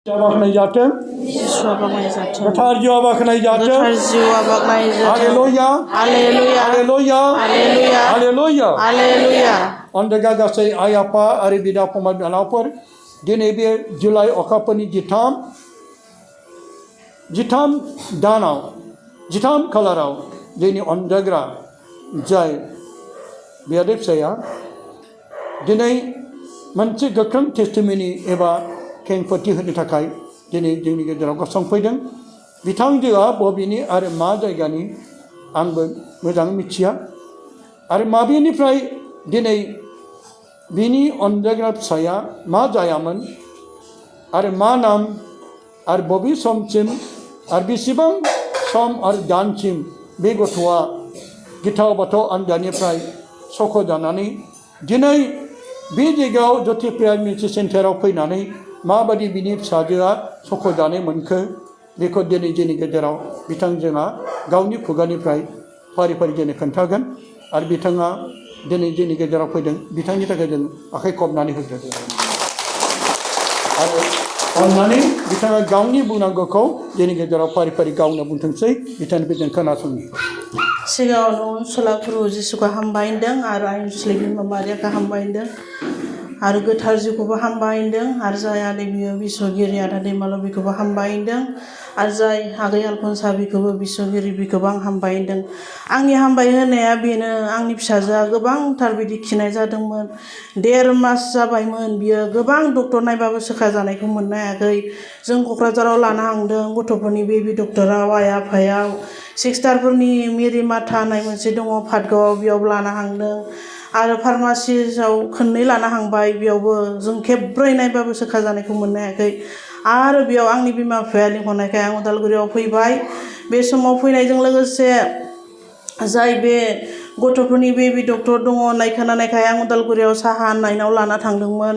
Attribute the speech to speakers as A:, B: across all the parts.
A: बाखनाय जाथों गोथार जिउआ बाखनाय जाथों हालेलुया हालेलुया हालेलुया हालेलुया अनदेगा गासै आइ आफा आरो बिदा फंबाय बिनानावफोर दिनै बे जुलाइ अखाफोरनि जिथाम दानाव जिथाम खालाराव जोंनि अनजाग्रा जाय बियादै फिसाया दिनै मोनसे गोख्रों टेस्टिमनि एबा खेंफोरथि होनो थाखाय दिनै जोंनि गेजेराव गसंफैदों बिथांजोआ बबेनि आरो मा जायगानि आंबो मोजां मिथिया आरो माबेनिफ्राय दिनै बिनि अनजाग्रा फिसाया मा जायामोन आरो मा नाम आरो बबे समसिम आरो बेसेबां सम आरो दानसिम बे गथ'आ गिथाव बाथाव आनजादनिफ्राय सख' जानानै दिनै बे जायगायाव जथिप्रिया मिउनिसिपाल सेन्टाराव फैनानै माबादि बिनि फिसाजोआ सख' जानो मोनखो बेखौ दिनै जोंनि गेजेराव बिथांजोआ गावनि खुगानिफ्राय फारि फारि जोंनो खोन्थागोन आरो बिथाङा दिनै जोंनि गेजेराव फैदों बिथांनि थाखाय जों आखाइ खबनानै होदों आरो अननानै बिथाङा गावनि बुंनांगौखौ जोंनि गेजेराव फारि फारि गावनो बुंथोंसै बिथांनिफ्राय जों खोनासंनि
B: सिगाङावनो सलापुरु जिसुखौ हामबाय होनदों आरो आइ मुस्लिम बिमा मारियाखौ हामबाय होनदों आरो गोथार जिउखौबो हामबाय होनदों आरो जाय आदै बियो बिस्वगिरि आदा दैमाल' बिखौबो हामबाय होनदों आरो जाय आगै आलफनसा बिखौबो बिस्वगिरि बिखौबो आं हामबाय होनदों आंनि हामबाय होनाया बेनो आंनि फिसाजोआ गोबांथार बिदि खिनाय जादोंमोन 1.5 मास जाबायमोन बियो गोबां डक्टर नायबाबो सोखा जानायखौ मोननो हायाखै जों क'क्राझाराव लानो हांदों गथ'फोरनि बेबि डक्टराव आइ आफायाव सिस्टारफोरनि मेरि माथा होननाय मोनसे दङ पाटगावआव बेयाव लानो हांदों आरो फार्मासिआव खननै लानो हांबाय बेयावबो जों खेब्रै नायबाबो सोखा जानायखौ मोननो हायाखै आरो बेयाव आंनि बिमा बिफाया लिंहरनायखाय आं उदालगुरियाव फैबाय बे समाव फैनायजों लोगोसे जाय बे गथ'फोरनि बेबि डक्टर दङ नायखानायखाय आं उदालगुरियाव साहा होननायनाव लाना थांदोंमोन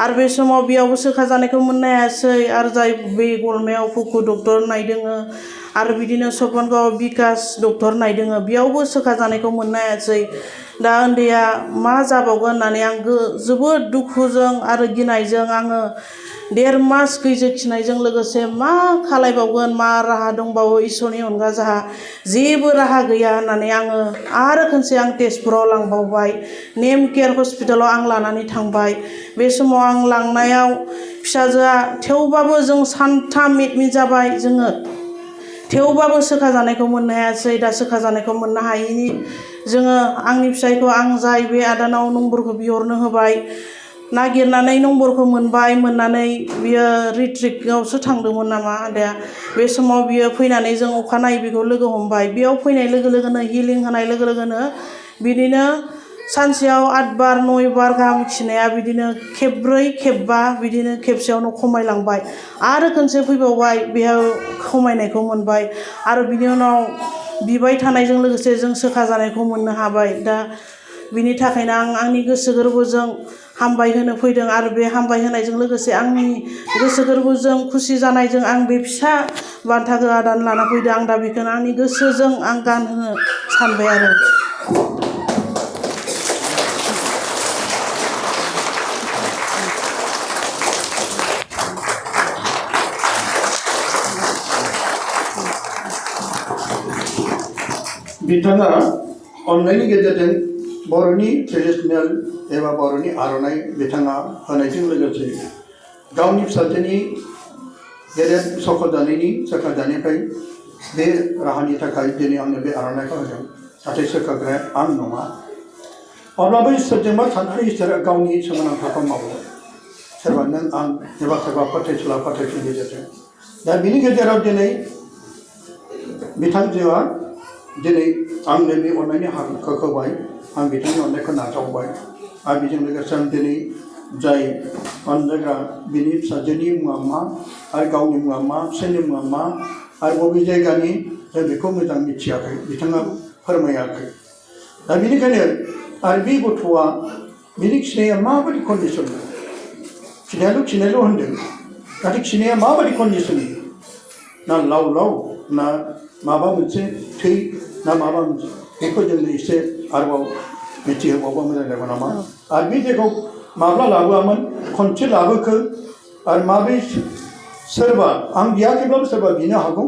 B: आरो बे समाव बेयावबो सोखा जानायखौ मोननो हायासै आरो जाय बे गलमायाव फुकु डक्टर नायदोङो आरो बिदिनो सपनगाव बिकास डक्टर नायदोङो बेयावबो सोखा जानायखौ मोननो हायासै दा उन्दैया मा जाबावगोन होननानै आं जोबोद दुखुजों आरो गिनायजों आङो 1.5 मास गैजो खिनायजों लोगोसे मा खालायबावगोन मा राहा दंबावो इसोरनि अनगा जाहा जेबो राहा गैया होननानै आङो आरो खनसे आं तेजपुराव लांबावबाय नेम केयार हस्पिटालाव आं लानानै थांबाय बे समाव आं लांनायाव फिसाजोआ थेवबाबो जों सानथाम एडमिट जाबाय जोङो थेवबाबो सोखा जानायखौ मोननो हायासै दा सोखा जानायखौ मोननो हायैनि जोङो आंनि फिसायखौ आं जाय बे आदानाव नम्बरखौ बिहरनो होबाय नागिरनानै नम्बरखौ मोननानै बियो रिट्रिकआवसो थांदोंमोन नामा आदाया बे समाव बियो फैनानै जों अखानायै बेखौ लोगो हमबाय बेयाव फैनाय लोगो लोगोनो हिलिं होनाय लोगो लोगोनो बिदिनो सानसेयाव 8 बार 9 बार गाहाम खिनाया बिदिनो खेब्रै खेबबा बिदिनो खेबसेयावनो खमायलांबाय आरो खनसे फैबावबाय बेयाव खमायनायखौ मोनबाय आरो बिनि उनाव बिबाय थानायजों लोगोसे जों सोखा जानायखौ मोननो हाबाय दा बिनि थाखायनो आं आंनि गोसो गोरबोजों हामबाय होनो फैदों आरो बे हामबाय होनायजों लोगोसे आंनि गोसो गोरबोजों खुसि जानायजों आं बे फिसा बान्थाखौ आदानो लाना फैदों आं दा बेखौनो आंनि गोसोजों आं गानहोनो सानबाय आरो
A: बिथाङा अननायनि गेजेरजों बर'नि ट्रेडिशनेल एबा बर'नि आर'नाइ बिथाङा होनायजों लोगोसे गावनि फिसाजोनि गेदेर सोखा जानायनिफ्राय बे राहानि थाखाय दिनै आंनो बे आर'नाइखौ होदों नाथाय सोखाग्राया आं नङा अब्लाबो इसोरजोंबा साननानै इसोरा गावनि सोमोनांथावखौ मावो सोरबा नों आं एबा सोरबा फोथायसुला फोथायसुनि गेजेरजों दा बिनि गेजेराव दिनै बिथांजोआ दिनै आंनो बे अननायनि हाबाखौ होबाय आं बिथांनि अननायखौ नाजावबाय आरो बेजों लोगोसे आं दिनै जाय अनजाग्रा बिनि फिसाजोनि मुङा मा आरो गावनि मुङा मा फिसायनि मुङा मा आरो बबे जायगानि जों बेखौ मोजां मिथियाखै बिथाङा फोरमायाखै दा बेनिखायनो आरो बे गथ'आ बिनि खिनाया माबायदि कन्डिसन खिनायल' होनदों नाथाय खिनाया माबायदि कन्डिसननि ना लाव लाव ना माबा मोनसे थै ना माबा मोनसे बेखौ जोंनो एसे आरोबाव मिथिहोबावबा मोजां जागोन नामा आरो बे जायगायाव माब्ला लाबोआमोन खनसे लाबोखो आरो माबोरै सोरबा आं बियाखैब्लाबो सोरबा बिनो हागौ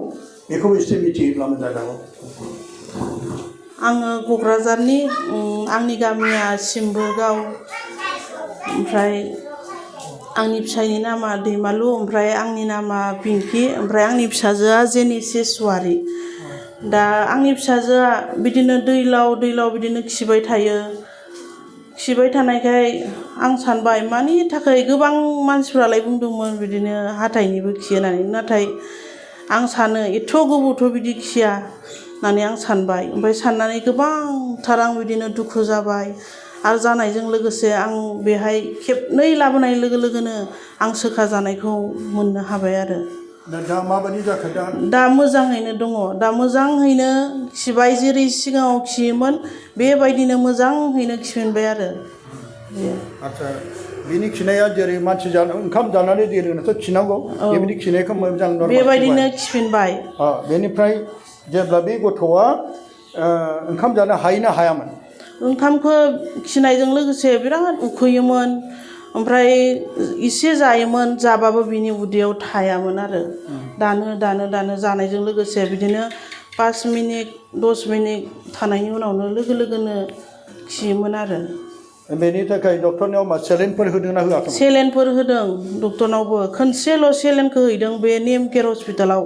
A: बेखौ एसे मिथियोब्ला मोजां जागौ
B: आङो क'क्राझारनि आंनि गामिया सिम्बोगाव ओमफ्राय आंनि फिसायनि नामा दैमालु ओमफ्राय आंनि नामा पिंकि ओमफ्राय आंनि फिसाजोआ जेनेसिस वारि दा आंनि फिसाजोआ बिदिनो दैलाव बिदिनो खिबाय थायो खिबाय थानायखाय आं सानबाय मानि थाखाय गोबां मानसिफ्रालाय बुंदोंमोन बिदिनो हाथाइनिबो खियो होननानै नाथाय आं सानो एथ' गोबावथ' बिदि खिया होननानै आं सानबाय ओमफ्राय साननानै गोबांथार आं बिदिनो दुखु जाबाय आरो जानायजों लोगोसे आं बेहाय खेबनै लाबोनाय लोगो लोगोनो आं सोखा जानायखौ मोननो हाबाय आरो
A: दा माबायदि जाखो
B: दा मोजाङैनो दङ दा मोजाङैनो खिबाय जेरै सिगाङाव खियोमोन बेबायदिनो मोजाङैनो खिफिनबाय आरो
A: आच्छा बिनि खिनाया जेरै मानसि ओंखाम जानानै जेरैनोथ' खिनांगौ बेबायदि खिनायखौ मोजां
B: बेबायदिनो खिफिनबाय
A: बेनिफ्राय जेब्ला बे गथ'आ ओंखाम जानो हायोना हायामोन
B: ओंखामखौ खिनायजों लोगोसे बिराद उखैयोमोन ओमफ्राय इसे जायोमोन जाबाबो बिनि उदैयाव थायामोन आरो दानो जानायजों लोगोसे बिदिनो 5 मिनिट 10 मिनिट थानायनि उनावनो लोगो लोगोनो खियोमोन आरो
A: बेनि थाखाय डक्टरनाव मा सेलेनफोर होदोंना होआखै
B: सेलेनफोर होदों डक्टरनावबो खनसेल' सेलेनखौ हैदों बे नेम केयार हस्पिटालाव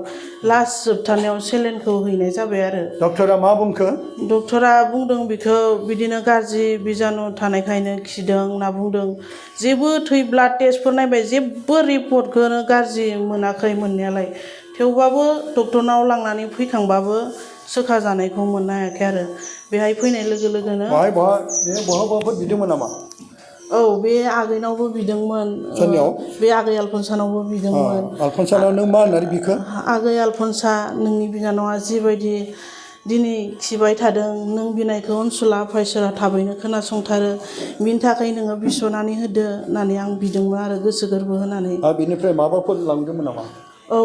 B: लास्ट जोबथारनायाव सेलेनखौ हैनाय जाबाय आरो
A: डक्टरा मा बुंखो
B: डक्टरा बुंदों बेखौ बिदिनो गाज्रि बिजानु थानायखायनो खिदों होनना बुंदों जेबो थै ब्लाड टेस्टफोर नायबाय जेबो रिपर्टखौनो गाज्रि मोनाखै मोननायालाय थेवबाबो डक्टरनाव लांनानै फैखांबाबो सोखा जानायखौ मोननो हायाखै आरो बेहाय फैनाय लोगो लोगोनो
A: बहाबाफोर बिदोंमोन नामा
B: औ बे आगैनावबो बिदोंमोन बे आगै आलफनसानावबो बिदोंमोन
A: आलफनसानाव नों मा होननानै बिखो
B: आगै आलफनसा नोंनि बिनानावा जिबायदि दिनै खिबाय थादों नों बिनायखौ अनसुला फायसरा थाबैनो खोनासंथारो बिनि थाखाय नोङो बिस'नानै होदो होननानै आं बिदोंमोन आरो गोसो गोरबो होनानै
A: बिनिफ्राय माबाफोर लांदोंमोन नामा
B: औ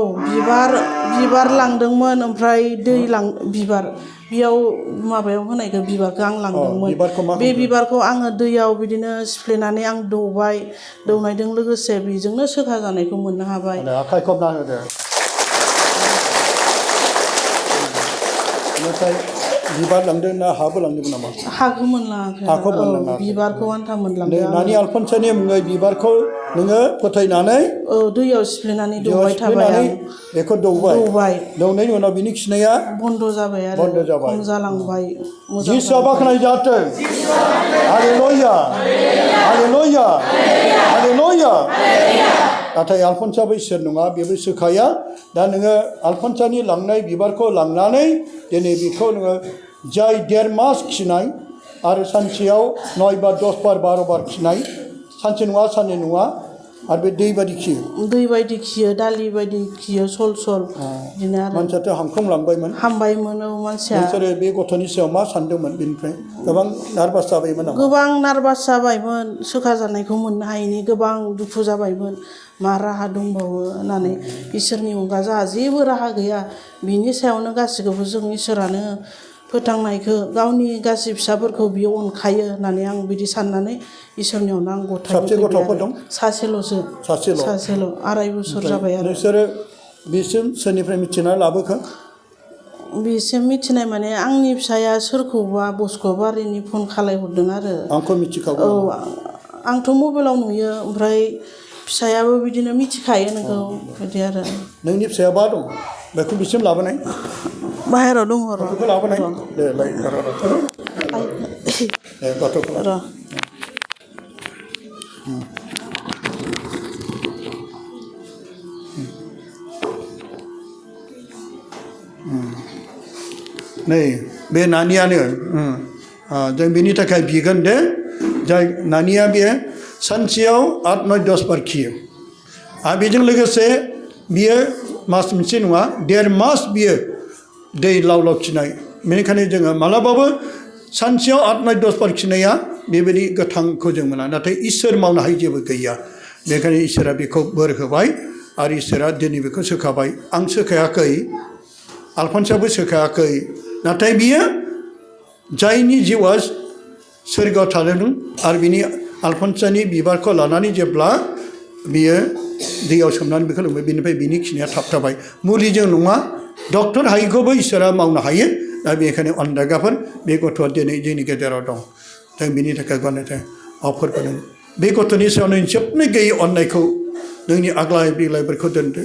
B: बिबार लांदोंमोन ओमफ्राय बिबार बेयाव माबायाव होनायखौ बिबारखौ आं लांदोंमोन बे बिबारखौ आङो दैयाव बिदिनो सिफ्लेनानै आं दौबाय दौनायजों लोगोसे बेजोंनो सोखा जानायखौ मोननो हाबाय
A: आखाइ खबना होदो बेनिफ्राय बिबार लांदों ना हाबो लांदोंमोन नामा
B: हाखौ मोनलाङाखै
A: हाखौ मोनलाङाखै
B: बिबारखौ आन्था मोनलांदों
A: नानि आलफनसानि मुङै बिबारखौ नोङो फोथायनानै
B: दैयाव सिफ्लेनानै दौबाय थाबाय आं
A: बेखौ दौबाय दौनायनि उनाव बिनि खिनाया
B: बन्द जाबाय आरो खम जालांबाय
A: जिसुआ बाखनाय जाथों हालेलुया हालेलुया हालेलुया नाथाय आलफनसाबो इसोर नङा बेबो सोखाया दा नोङो आलफनसानि लांनाय बिबारखौ लांनानै दिनै बेखौ नोङो जाय 1.5 मास खिनाय आरो सानसेयाव 9 बार 10 बार 12 बार खिनाय सानसे नङा साननै नङा आरो बे दै बायदि खियो
B: दालि बायदि खियो सल बिदिनो आरो
A: मानसियाथ' हामखांलांबायमोन
B: मानसिया
A: नोंसोरो बे गथ'नि सायाव मा सानदोंमोन बेनिफ्राय गोबां नार्भास जाबायमोन नामा
B: गोबां नार्भास जाबायमोन सोखा जानायखौ मोननो हायैनि गोबां दुखु जाबायमोन मा राहा दंबावो होननानै इसोरनि अनगा जोंहा जेबो राहा गैया बिनि सायावनो गासैखौबो जों इसोरानो फोथांनायखौ गावनि गासै फिसाफोरखौ बियो अनखायो होननानै आं बिदि साननानै इसोरनियावनो आं
A: गथ'फोर दं
B: सासेल' 2.5 बोसोर जाबाय आरो
A: नोंसोरो बिसिम सोरनिफ्राय मिथिना लाबोखो
B: बिसिम मिथिनाय माने आंनि फिसाया सोरखौबा बस्क'बारिनि फन खालायहरदों आरो
A: आंखौ मिथिखागौ
B: आंथ' मबाइलाव नुयो ओमफ्राय फिसायाबो बिदिनो मिथिखायो नोंखौ बिदि आरो नोंनि
A: फिसाया बा दं बेखौ बिसिम लाबोनाय
B: बाहेराव दङ
A: बेखौ लाबोनाय गथ'खौ नै बे नानियानो जों बेनि थाखाय बिगोन दे जाय नानिया बे सानसेयाव 8-9-10 बार खियो आरो बेजों लोगोसे बियो मास मोनसे नङा 1.5 मास बियो दै लाव खिनाय बेनिखायनो जोङो मालाबाबो सानसेयाव 8-9-10 बार खिनाया बेबायदि गोथांखौ जों मोना नाथाय इसोर मावनो हायै जेबो गैया बेखायनो इसोरा बेखौ बोर होबाय आरो इसोरा दिनै बेखौ सोखाबाय आं सोखायाखै आलफनसाबो सोखायाखै नाथाय बियो जायनि जिउआ सोरगोआव थादों आरो बिनि आलफनसानि बिबारखौ लानानै जेब्ला बियो दैयाव सोमनानै बेखौ लोंबाय बेनिफ्राय बिनि खिनाया थाबथाबाय मुलिजों नङा डक्टर हायिखौबो इसोरा मावनो हायो दा बेनिखायनो अन्दागाफोर बे गथ'आ दिनै जोंनि गेजेराव दं जों बिनि थाखाय गनायथाय फोरबोदों बे गथ'नि सायाव नों जोबनो गैयै अननायखौ नोंनि आग्लाय बिग्लायफोरखौ दोनदो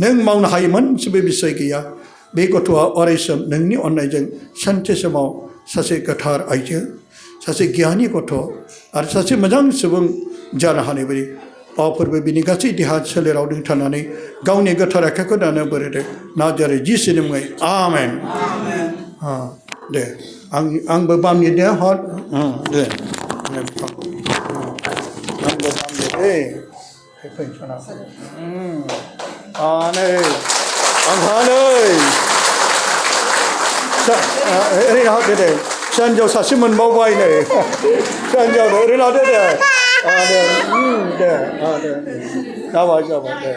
A: नों मावनो हायोमोन जेबो बिसय गैया बे गथ'आ अरायसम नोंनि अननायजों सानसे समाव सासे गोथार आइजो सासे गियानि गथ' आरो सासे मोजां सुबुं जानो हानाय बायदि फोरबो बिनि गासै देहा सोलेराव थानानै गावनि गोथार आखाइखौ दानो बोरैदो नाजारे जिसुनि मुङै आमेन दे आंबो बामनि दे हर दे आंबो बामनि दे फैसना नै आंहा नै ओरै लादो दे सानजौ सासे मोनबावबाय नै सानजौनो ओरै लादो दे दे जाबाय दे